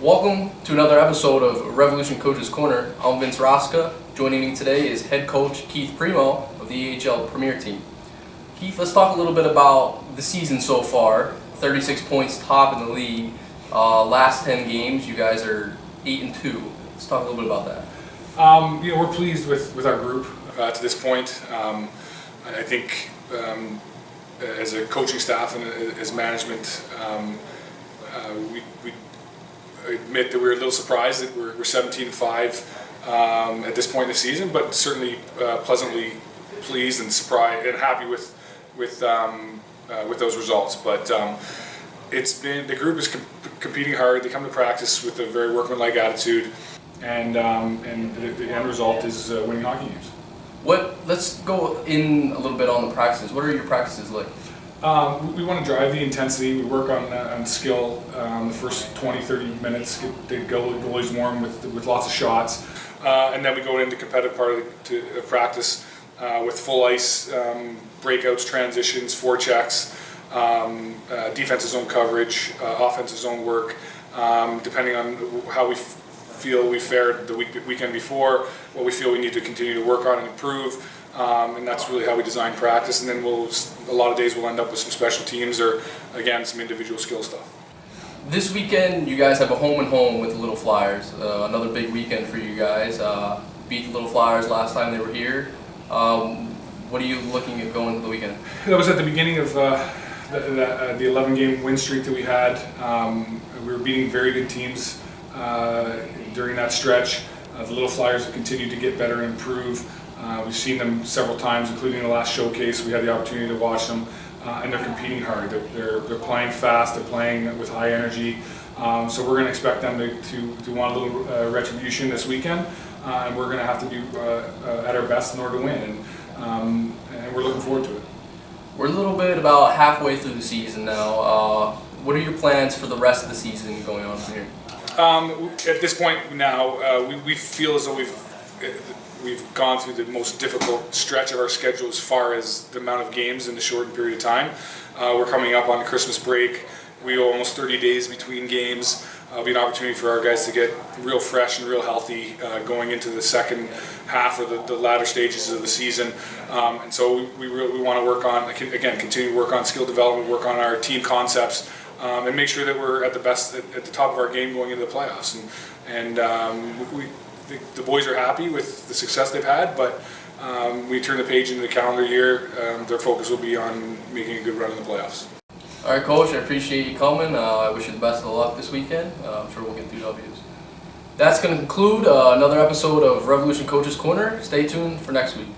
Welcome to another episode of Revolution Coach's Corner. I'm Vince Rosca. Joining me today is head coach Keith Primeau of the EHL Premiere team. Keith, let's talk a little bit about the season so far. 36 points top in the league. Last 10 games, you guys are 8-2. Let's talk a little bit about that. We're pleased with our group to this point. I think as a coaching staff and as management, we admit that we're a little surprised that we're 17-5 at this point in the season, but certainly pleasantly pleased and surprised and happy with those results. But it's been, the group is competing hard. They come to practice with a very workmanlike attitude, and the end result is winning hockey games. Let's go in a little bit on the practices. What are your practices like? We want to drive the intensity. We work on skill the first 20-30 minutes, get the goalies warm with lots of shots, and then we go into competitive part of practice with full ice breakouts, transitions, forechecks, defensive zone coverage, offensive zone work, depending on how we feel we fared the weekend before, what we feel we need to continue to work on and improve. And that's really how we design practice, and then a lot of days we'll end up with some special teams or, again, some individual skill stuff. This weekend you guys have a home and home with the Little Flyers. Another big weekend for you guys. Beat the Little Flyers last time they were here. What are you looking at going into the weekend? That was at the beginning of the 11-game win streak that we had. We were beating very good teams during that stretch. The Little Flyers have continued to get better and improve. We've seen them several times, including the last showcase. We had the opportunity to watch them, and they're competing hard. They're playing fast. They're playing with high energy. So we're going to expect them to want a little retribution this weekend, and we're going to have to do at our best in order to win. And we're looking forward to it. We're a little bit about halfway through the season now. What are your plans for the rest of the season going on from here? At this point now, we feel as though we've gone through the most difficult stretch of our schedule as far as the amount of games in the shortened period of time. We're coming up on Christmas break. We have almost 30 days between games. It'll be an opportunity for our guys to get real fresh and real healthy going into the second half of the latter stages of the season. And so we want to work on, again, continue to work on skill development, work on our team concepts, and make sure that we're at the top of our game going into the playoffs. And the boys are happy with the success they've had, but we turn the page into the calendar year. Their focus will be on making a good run in the playoffs. All right, Coach, I appreciate you coming. I wish you the best of luck this weekend. I'm sure we'll get 3 W's. That's going to conclude another episode of Revolution Coach's Corner. Stay tuned for next week.